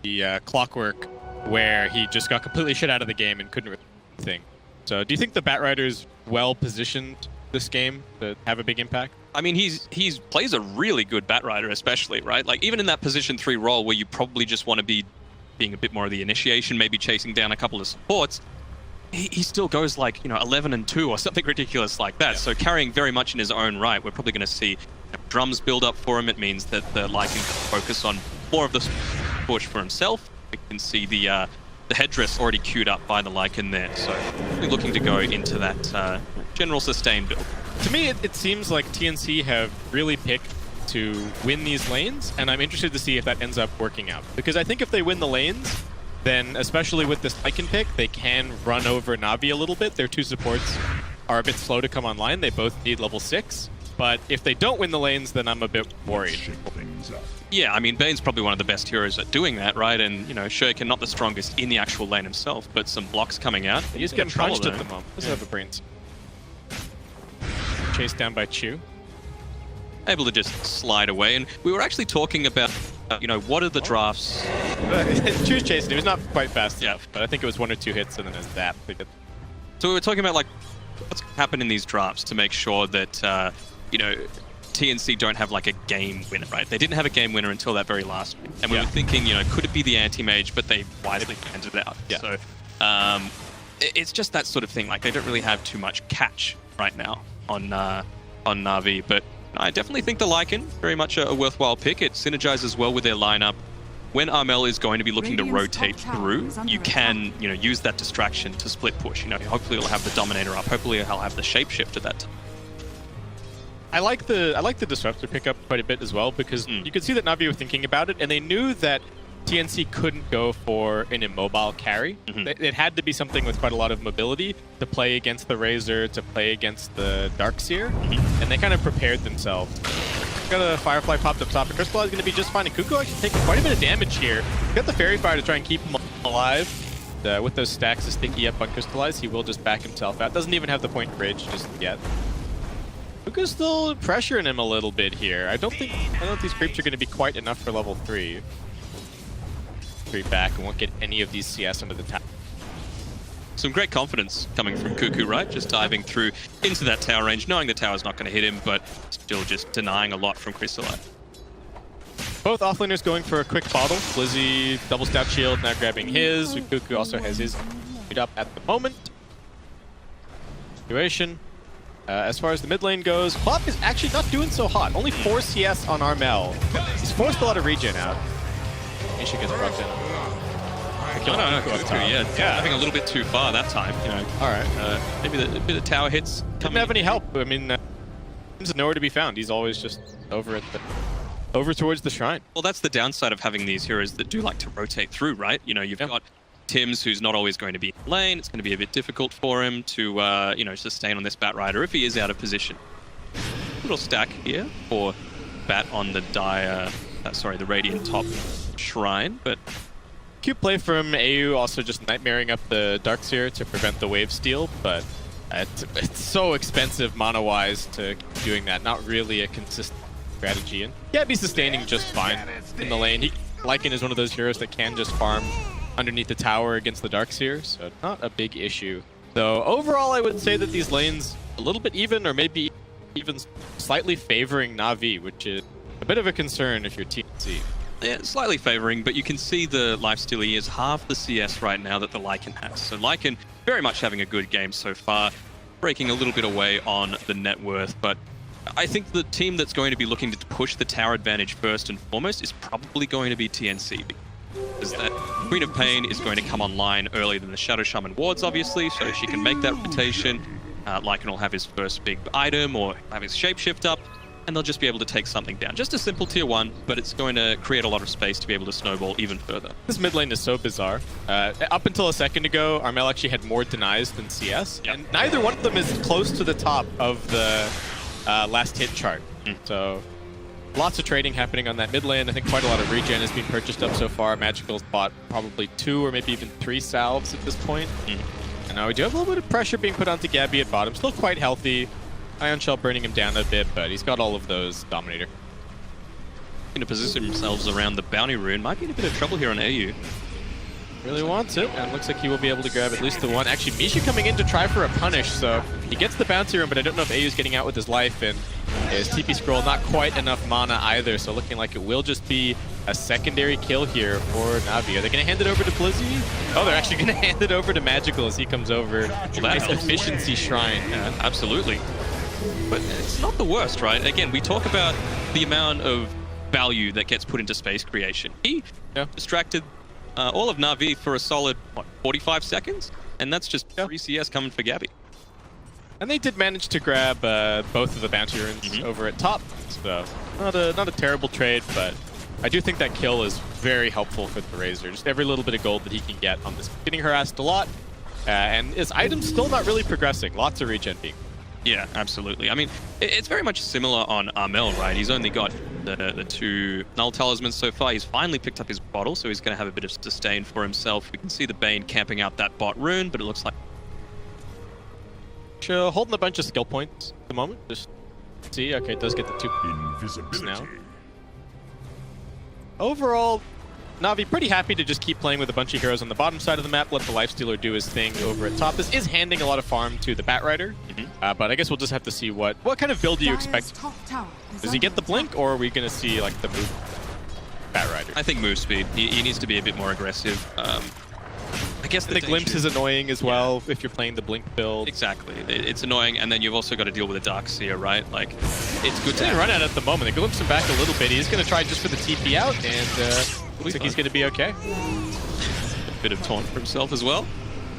the clockwork where he just got completely shit out of the game and couldn't really do anything. So do you think the Batrider's well positioned this game to have a big impact? I mean, he's plays a really good Batrider, especially, right? Like, even in that position 3 role where you probably just want to be being a bit more of the initiation, maybe chasing down a couple of supports, he still goes like, 11 and 2 or something ridiculous like that. Yeah. So carrying very much in his own right, we're probably going to see drums build up for him. It means that the Lycan can focus on more of the push for himself. We can see the headdress already queued up by the Lycan there. So we're looking to go into that general sustain build. To me, it seems like TNC have really picked to win these lanes, and I'm interested to see if that ends up working out. Because I think if they win the lanes, then especially with this Lycan pick, they can run over Navi a little bit. Their 2 supports are a bit slow to come online. They both need level 6. But if they don't win the lanes, then I'm a bit worried. Yeah, I mean, Bane's probably one of the best heroes at doing that, right? And, Shuriken not the strongest in the actual lane himself, but some blocks coming out. He's getting punched at the moment. Doesn't have a brains. Chased down by Chu. Able to just slide away. And we were actually talking about, what are the drafts? Chu's chasing. He was not quite fast enough, but I think it was 1 or 2 hits and then a zap. So we were talking about, like, what's happened in these drafts to make sure that, TNC don't have, like, a game winner, right? They didn't have a game winner until that very last week. And we were thinking, could it be the anti-mage? But they wisely planned it out. Yeah. So it's just that sort of thing. Like, they don't really have too much catch right now on Navi. But I definitely think the Lycan, very much a worthwhile pick. It synergizes well with their lineup. When Armel is going to be looking to rotate through, you can, use that distraction to split push. Hopefully he'll have the Dominator up. Hopefully he'll have the Shapeshift at that time. I like the Disruptor pickup quite a bit as well, because you could see that Navi were thinking about it, and they knew that TNC couldn't go for an immobile carry. It had to be something with quite a lot of mobility to play against the Razor, to play against the Darkseer, and they kind of prepared themselves. Got a Firefly popped up top, and Crystallize is going to be just fine, and Kuko actually taking quite a bit of damage here. Got the Fairy Fire to try and keep him alive. With those stacks of Sticky up on Crystallize, he will just back himself out. Doesn't even have the point bridge just yet. Kuko's still pressuring him a little bit here. I don't think these creeps are going to be quite enough for level 3. 3 back and won't get any of these CS under the tower. Some great confidence coming from Kuku, right? Just diving through into that tower range, knowing the tower's not going to hit him, but still just denying a lot from Crystallize. Both offlaners going for a quick bottle. Blizzy double stab shield, now grabbing his. Kuku also has his up at the moment. Situation. As far as the mid lane goes, Plop is actually not doing so hot. Only 4 CS on Armel. He's forced a lot of regen out. Nisha gets brought in. No, Kuku, having a little bit too far that time. All right. Maybe a bit of tower hits. Didn't have any help. I mean, he's nowhere to be found. He's always just over towards the shrine. Well, that's the downside of having these heroes that do like to rotate through, right? You've got Tims, who's not always going to be in lane. It's going to be a bit difficult for him to, sustain on this Batrider if he is out of position. Little stack here for Bat on the the Radiant top shrine, but cute play from AU, also just nightmaring up the Darkseer to prevent the wave steal, but it's so expensive mana-wise to doing that. Not really a consistent strategy, and be sustaining just fine in the lane. Lycan is one of those heroes that can just farm underneath the tower against the Darkseer, so not a big issue. Though overall, I would say that these lanes a little bit even, or maybe even slightly favoring Navi, which is a bit of a concern if you're TNC. Yeah, slightly favoring, but you can see the lifesteal. He is half the CS right now that the Lycan has. So Lycan very much having a good game so far, breaking a little bit away on the net worth, but I think the team that's going to be looking to push the tower advantage first and foremost is probably going to be TNC. Is that Queen of Pain is going to come online earlier than the Shadow Shaman wards, obviously, so she can make that rotation. Lycan will have his first big item or have his Shapeshift up, and they'll just be able to take something down. Just a simple tier 1, but it's going to create a lot of space to be able to snowball even further. This mid lane is so bizarre. Up until a second ago, Armel actually had more denies than CS, and neither one of them is close to the top of the last hit chart. So lots of trading happening on that mid lane. I think quite a lot of regen has been purchased up so far. Magical's bought probably 2 or maybe even 3 salves at this point. And now we do have a little bit of pressure being put onto Gabby at bottom. Still quite healthy. Ion Shell burning him down a bit, but he's got all of those Dominator. to position themselves around the bounty rune. Might be in a bit of trouble here on AU. Really wants it, and looks like he will be able to grab at least the one. Actually, Misha coming in to try for a punish, so he gets the bounty rune, but I don't know if AU's getting out with his life, and his TP scroll not quite enough mana either, so looking like it will just be a secondary kill here for Navi. Are they going to hand it over to Blizzy? Oh, they're actually going to hand it over to Magical as he comes over. Nice efficiency shrine. Yeah, absolutely. But it's not the worst, right? Again, we talk about the amount of value that gets put into space creation. He distracted all of Navi for a solid, what, 45 seconds? And that's just free CS coming for Gabby. And they did manage to grab both of the bounty runes over at top. So not a terrible trade, but I do think that kill is very helpful for the Razor. Just every little bit of gold that he can get on this. Getting harassed a lot, and his item's still not really progressing. Lots of regen being. Yeah, absolutely. I mean, it's very much similar on Armel, right? He's only got the 2 Null Talismans so far. He's finally picked up his bottle, so he's going to have a bit of sustain for himself. We can see the Bane camping out that bot rune, but it looks like holding a bunch of skill points at the moment. Just see, okay, it does get the 2 invisibility now. Overall, Navi pretty happy to just keep playing with a bunch of heroes on the bottom side of the map, let the Lifestealer do his thing over at top. This is handing a lot of farm to the Batrider, but I guess we'll just have to see what kind of build do you expect. Does he get the blink, or are we going to see like the move Batrider? I think move speed. He needs to be a bit more aggressive. I guess the glimpse is annoying as well if you're playing the blink build. Exactly, it's annoying, and then you've also got to deal with a Dark Seer, right? Like, it's good to run out at the moment. They glimpse him back a little bit. He's going to try just for the TP out, and looks like he's going to be okay. A bit of taunt for himself as well.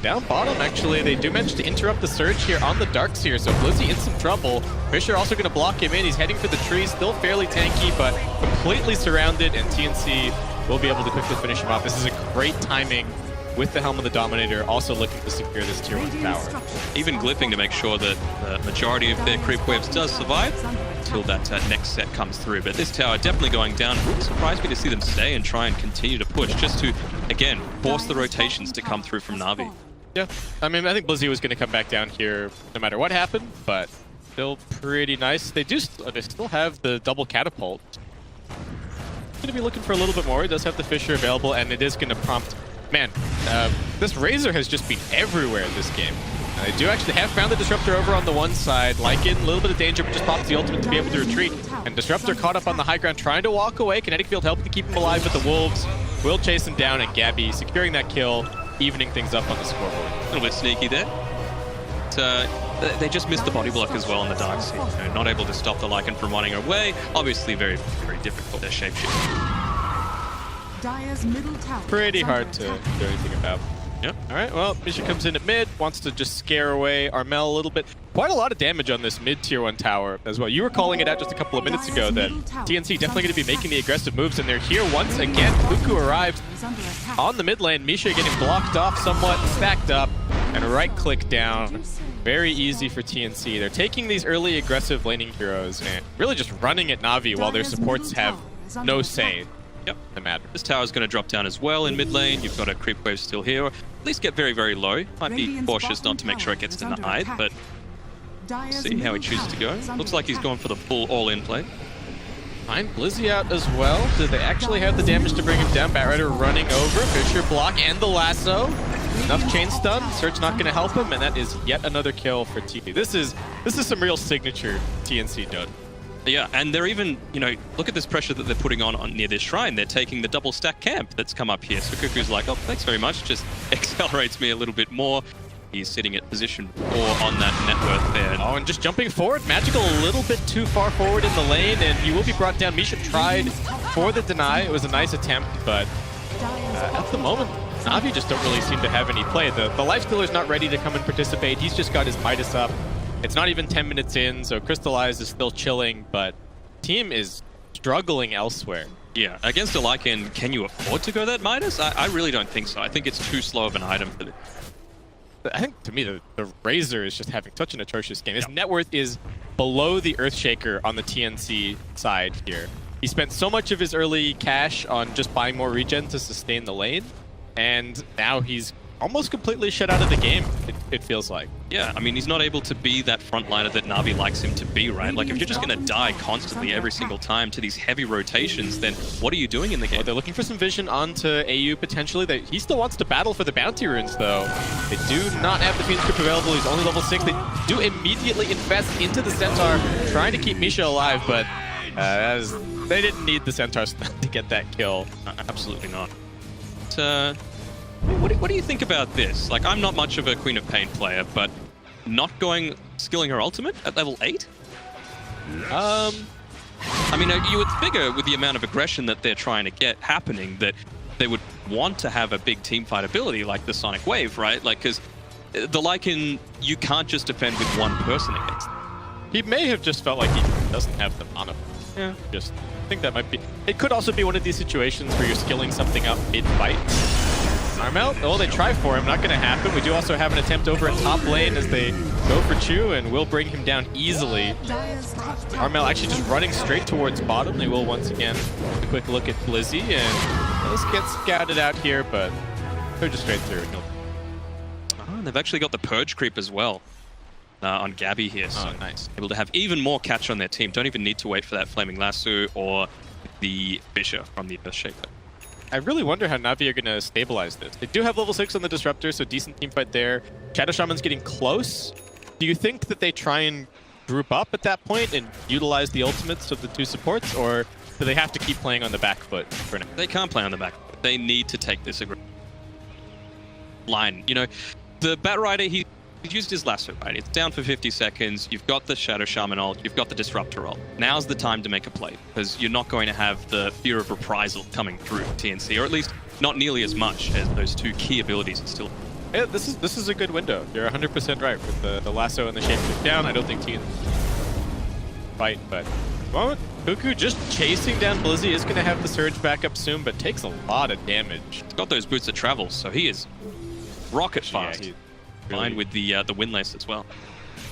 Down bottom, actually, they do manage to interrupt the surge here on the Dark Seer, so Blizzy in some trouble. Fisher also going to block him in. He's heading for the tree, still fairly tanky, but completely surrounded, and TNC will be able to quickly finish him off. This is a great timing with the Helm of the Dominator, also looking to secure this tier 1 tower. Even glyphing to make sure that the majority of their creep waves does survive until that next set comes through. But this tower definitely going down. It really surprised me to see them stay and try and continue to push, just to, again, force the rotations to come through from Navi. Yeah, I mean, I think Blizzy was going to come back down here no matter what happened, but still pretty nice. They still have the double catapult. Going to be looking for a little bit more. He does have the Fisher available, and it is going to prompt. Man, this Razor has just been everywhere in this game. They do actually have found the Disruptor over on the one side. Lycan, a little bit of danger, but just pops the ultimate to be able to retreat. And Disruptor caught up on the high ground, trying to walk away. Kinetic Field helping to keep him alive, but the Wolves will chase him down, and Gabby securing that kill, evening things up on the scoreboard. A little bit sneaky there. They just missed the body block as well in the Dark Sea. You know, not able to stop the Lycan from running away. Obviously very, very difficult, their shapeshift. Pretty hard to do anything about. Yep. All right, well, Misha comes in at mid, wants to just scare away Armel a little bit. Quite a lot of damage on this mid tier 1 tower as well. You were calling it out just a couple of minutes ago that TNC definitely going to be making the aggressive moves, and they're here once again. Kuku arrives on the mid lane. Misha getting blocked off somewhat, stacked up, and right-click down. Very easy for TNC. They're taking these early aggressive laning heroes and really just running at Navi while their supports have no say. Yep, no matter. This tower's going to drop down as well in mid lane. You've got a creep wave still here. At least get very, very low. Might be cautious not to make sure it gets denied, but see how he chooses to go. Looks like he's going for the full all-in play. Find Blizzy out as well. Did they actually have the damage to bring him down? Batrider running over. Fisher block and the lasso. Enough chain stun. Surge not going to help him, and that is yet another kill for TP. This is some real signature TNC Dota. Yeah, and they're even, you know, look at this pressure that they're putting on near this shrine. They're taking the double stack camp that's come up here. So Kuku's like, oh, thanks very much. Just accelerates me a little bit more. He's sitting at position 4 on that net worth there. Oh, and just jumping forward. Magical a little bit too far forward in the lane, and he will be brought down. Misha tried for the deny. It was a nice attempt, but at the moment, Navi just don't really seem to have any play. The Lifestealer's not ready to come and participate. He's just got his Midas up. It's not even 10 minutes in, so Crystallize is still chilling, but team is struggling elsewhere. Yeah, against a Lycan, can you afford to go that Midas? I really don't think so. I think it's too slow of an item for this. I think, to me, the Razor is just having such an atrocious game. His net worth is below the Earthshaker on the TNC side here. He spent so much of his early cash on just buying more regen to sustain the lane, and now he's almost completely shut out of the game, it feels like. Yeah, I mean, he's not able to be that frontliner that Navi likes him to be, right? Like, if you're just going to die constantly every single time to these heavy rotations, then what are you doing in the game? Well, they're looking for some vision onto AU potentially. He still wants to battle for the bounty runes, though. They do not have the Fiend Script available. He's only level 6. They do immediately invest into the Centaur, trying to keep Misha alive, but they didn't need the Centaur to get that kill. Absolutely not. But, what do you think about this? Like, I'm not much of a Queen of Pain player, but not skilling her ultimate at level 8? I mean, you would figure with the amount of aggression that they're trying to get happening that they would want to have a big team fight ability like the Sonic Wave, right? Like, because the Lycan, you can't just defend with one person against them. He may have just felt like he doesn't have the mana. Yeah. I think that might be... It could also be one of these situations where you're skilling something up mid-fight. Armel, oh, they try for him. Not going to happen. We do also have an attempt over at top lane as they go for Chu, and will bring him down easily. Armel actually just running straight towards bottom. They will once again a quick look at Blizzy, and let's get scouted out here, but they're just straight through. Oh, they've actually got the Purge creep as well on Gabby here. So nice. Able to have even more catch on their team. Don't even need to wait for that Flaming Lasso or the Fisher from the Earthshaker. I really wonder how Navi are going to stabilize this. They do have level 6 on the Disruptor, so decent team fight there. Shadow Shaman's getting close. Do you think that they try and group up at that point and utilize the ultimates of the two supports, or do they have to keep playing on the back foot for now? They can't play on the back foot. They need to take this line. You know, the Batrider, he used his lasso, right? It's down for 50 seconds. You've got the Shadow Shaman ult. You've got the Disruptor ult. Now's the time to make a play, because you're not going to have the fear of reprisal coming through TNC, or at least not nearly as much as those two key abilities are still. Yeah, this is a good window. You're 100% right with the lasso and the shape kick down. I don't think TNC fight, but well, Cuckoo just chasing down Blizzy is going to have the surge back up soon, but takes a lot of damage. He's got those boots that travel, so he is rocket fast. Yeah, Combined with the windlace as well.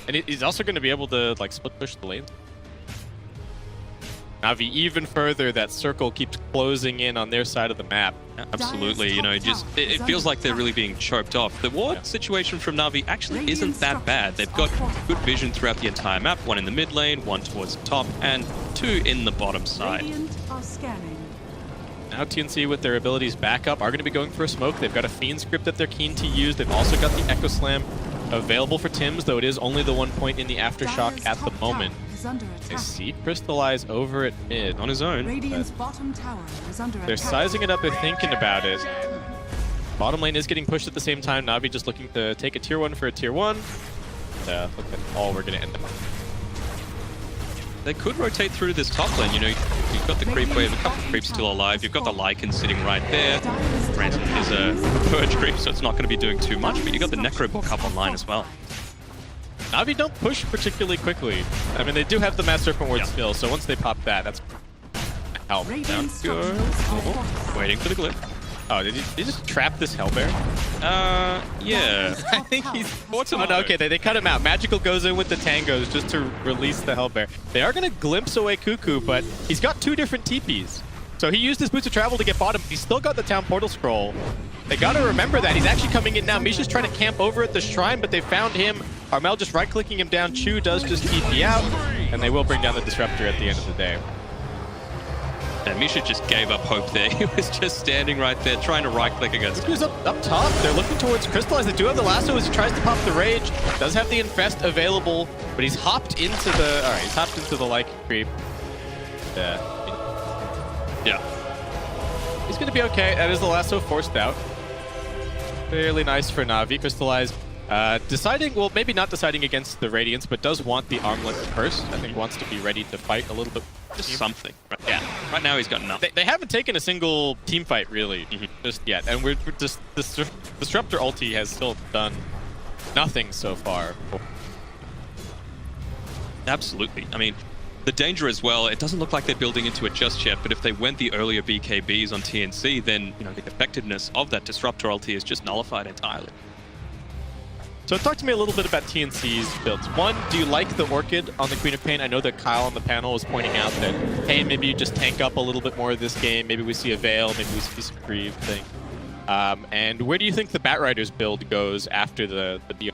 And he's also going to be able to like split push the lanes. Navi even further, that circle keeps closing in on their side of the map. Yeah, absolutely, you know, just it feels like they're really being choked off. The ward situation from Navi actually isn't that bad. They've got good vision throughout the entire map, one in the mid lane, one towards the top, and two in the bottom side. Now TNC with their abilities back up are going to be going for a smoke. They've got a Fiend script that they're keen to use. They've also got the Echo Slam available for Tims, though it is only the 1 point in the Aftershock at the moment. They see Crystallize over at mid on his own. They're sizing it up, they're thinking about it. Bottom lane is getting pushed at the same time. Navi just looking to take a tier 1 for a tier 1. Look at all we're going to end up. They could rotate through this top lane, you know, you've got the creep wave, a couple of creeps still alive, you've got the Lycan sitting right there. Granted, it is a Purge creep, so it's not going to be doing too much, but you've got the Necrobook up online as well. Navi don't push particularly quickly. I mean, they do have the Mass Serpent Ward still, so once they pop that, that's help. Down good. Waiting for the glyph. Oh, did he just trap this Hellbear? Yeah. I think he's... Oh, no, okay, they cut him out. Magical goes in with the Tangos just to release the Hellbear. They are going to glimpse away Cuckoo, but he's got 2 different TPs. So he used his Boots of Travel to get bottom. He's still got the Town Portal Scroll. They got to remember that. He's actually coming in now. Misha's trying to camp over at the Shrine, but they found him. Armel just right-clicking him down. Chu does just TP out, and they will bring down the Disruptor at the end of the day. And Misha just gave up hope there. He was just standing right there, trying to right-click against him. Who's up top? They're looking towards Crystallize. They do have the lasso as he tries to pop the Rage. Does have the Infest available, but he's hopped into the... Alright, he's hopped into the Lycan creep. Yeah. He's going to be okay. That is the lasso forced out. Fairly nice for Navi. Crystallize deciding, well, maybe not deciding against the Radiance, but does want the Armlet first. I think wants to be ready to fight a little bit. Just something. Right, yeah. Right now he's got nothing. They haven't taken a single team fight, really, just yet. And we're just... The Disruptor ulti has still done nothing so far. Absolutely. I mean, the danger as well, it doesn't look like they're building into it just yet, but if they went the earlier BKBs on TNC, then, you know, the effectiveness of that Disruptor ulti is just nullified entirely. So talk to me a little bit about TNC's builds. One, do you like the Orchid on the Queen of Pain? I know that Kyle on the panel was pointing out that, hey, maybe you just tank up a little bit more this game. Maybe we see a Veil, maybe we see some Grieve thing. And where do you think the Batriders build goes after the BO?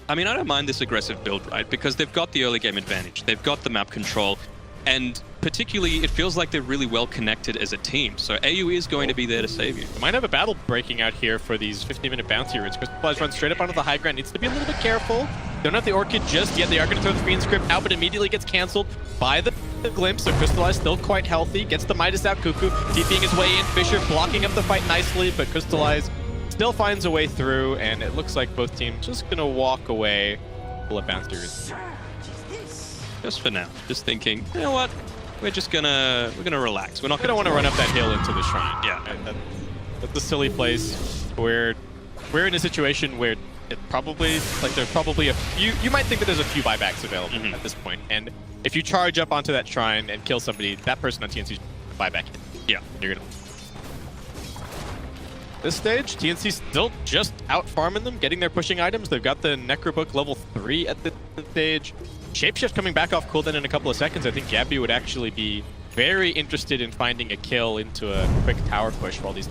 I mean, I don't mind this aggressive build, right? Because they've got the early game advantage. They've got the map control. And particularly, it feels like they're really well connected as a team. So AU is going to be there to save you. Might have a battle breaking out here for these 15-minute bounty routes. Crystallized runs straight up onto the high ground. Needs to be a little bit careful. Don't have the Orchid just yet. They are going to throw the Fiend Script out, but immediately gets canceled by the Glimpse. So Crystallized still quite healthy. Gets the Midas out. Cuckoo TPing his way in. Fisher blocking up the fight nicely, but Crystallized still finds a way through, and it looks like both teams just going to walk away. Full of bounty routes. Just for now. Just thinking, you know what? We're gonna relax. We're not gonna want to run up that hill into the shrine. Yeah, that's a silly place. We're in a situation where it probably there's probably a few. You might think that there's a few buybacks available at this point, and if you charge up onto that shrine and kill somebody, that person on TNC buyback. Yeah, you're gonna. This stage, TNC still just out farming them, getting their pushing items. They've got the Necrobook level 3 at this stage. Shapeshift coming back off cooldown in a couple of seconds. I think Gabby would actually be very interested in finding a kill into a quick tower push for all these.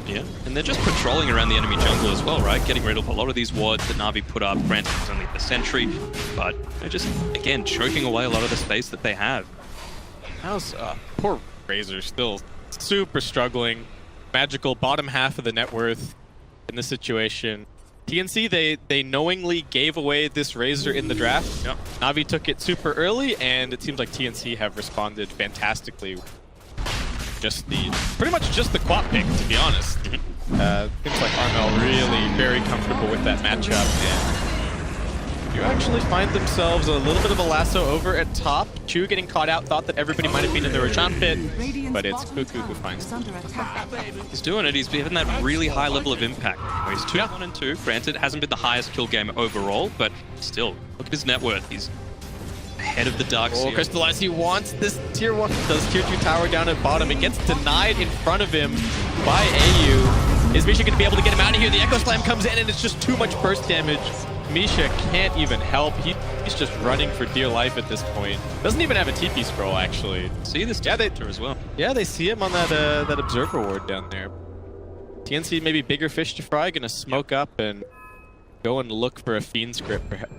Yeah, and they're just patrolling around the enemy jungle as well, right? Getting rid of a lot of these wards that Navi put up. Granted, it's only the sentry, but they're just, again, choking away a lot of the space that they have. How's poor Razor still super struggling. Magical bottom half of the net worth in this situation. TNC, they knowingly gave away this Razor in the draft. Yep. Navi took it super early, and it seems like TNC have responded fantastically. Pretty much just the quad pick, to be honest. Seems like Armel really very comfortable with that matchup. And you actually find themselves a little bit of a lasso over at top. Chu getting caught out, thought that everybody might have been in the Roshan pit, but it's Cuckoo who finds him. He's doing it. He's having that really high level of impact. He's 2-1 and 2. Granted, it hasn't been the highest kill game overall, but still, look at his net worth. He's ahead of the Dark Seer. Crystallized, he wants this tier 1, does tier 2 tower down at bottom. It gets denied in front of him by AU. Is Misha going to be able to get him out of here? The Echo Slam comes in, and it's just too much burst damage. Misha can't even help. He's just running for dear life at this point. Doesn't even have a TP scroll, actually. See this Disruptor as well. Yeah, they see him on that Observer ward down there. TNC maybe bigger fish to fry, gonna smoke up and go and look for a Fiend Script, perhaps.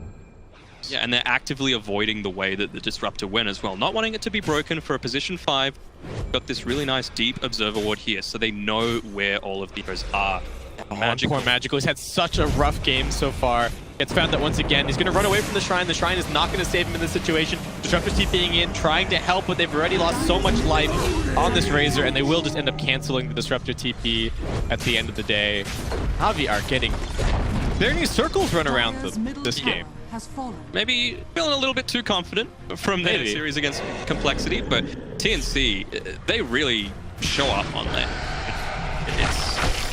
Yeah, and they're actively avoiding the way that the Disruptor went as well. Not wanting it to be broken for a position 5. Got this really nice deep Observer ward here, so they know where all of the heroes are. Magical. Poor Magical. He's had such a rough game so far. Gets found that once again. He's going to run away from the Shrine. The Shrine is not going to save him in this situation. Disruptor's TPing in, trying to help, but they've already lost so much life on this Razor, and they will just end up canceling the Disruptor TP at the end of the day. Navi are getting very circles run around them this game. Maybe feeling a little bit too confident from their series against Complexity, but TNC, they really show up on that.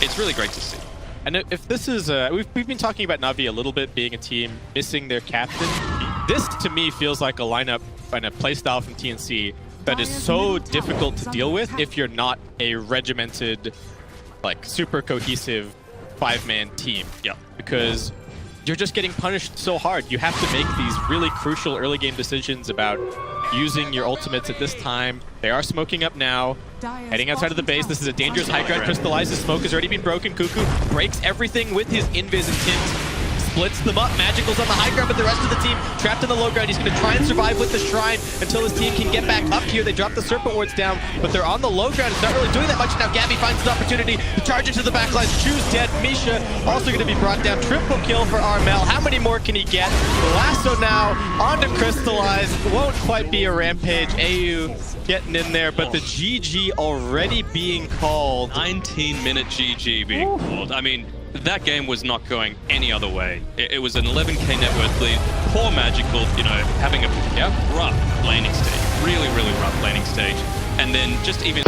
It's really great to see. And if this is, we've been talking about Navi a little bit being a team missing their captain. This to me feels like a lineup and a playstyle from TNC that is so difficult to deal with if you're not a regimented, like super cohesive 5-man team. Yeah. Because you're just getting punished so hard. You have to make these really crucial early game decisions about using your ultimates at this time. They are smoking up now. Heading outside of the base. This is a dangerous high ground. Crystallized. His smoke has already been broken. Cuckoo breaks everything with his invis and tint. Splits them up. Magical's on the high ground, but the rest of the team trapped in the low ground. He's going to try and survive with the Shrine until his team can get back up here. They drop the Serpent Wards down, but they're on the low ground. It's not really doing that much now. Gabby finds an opportunity to charge into the backlines. Chu's dead. Misha also going to be brought down. Triple kill for Armel. How many more can he get? Lasso now onto Crystallized. Won't quite be a rampage. AU getting in there, but the GG already being called. 19-minute GG being called. I mean, that game was not going any other way. It was an 11k net worth lead. Poor Magical, you know, having a rough laning stage. Really, really rough laning stage. And then just even...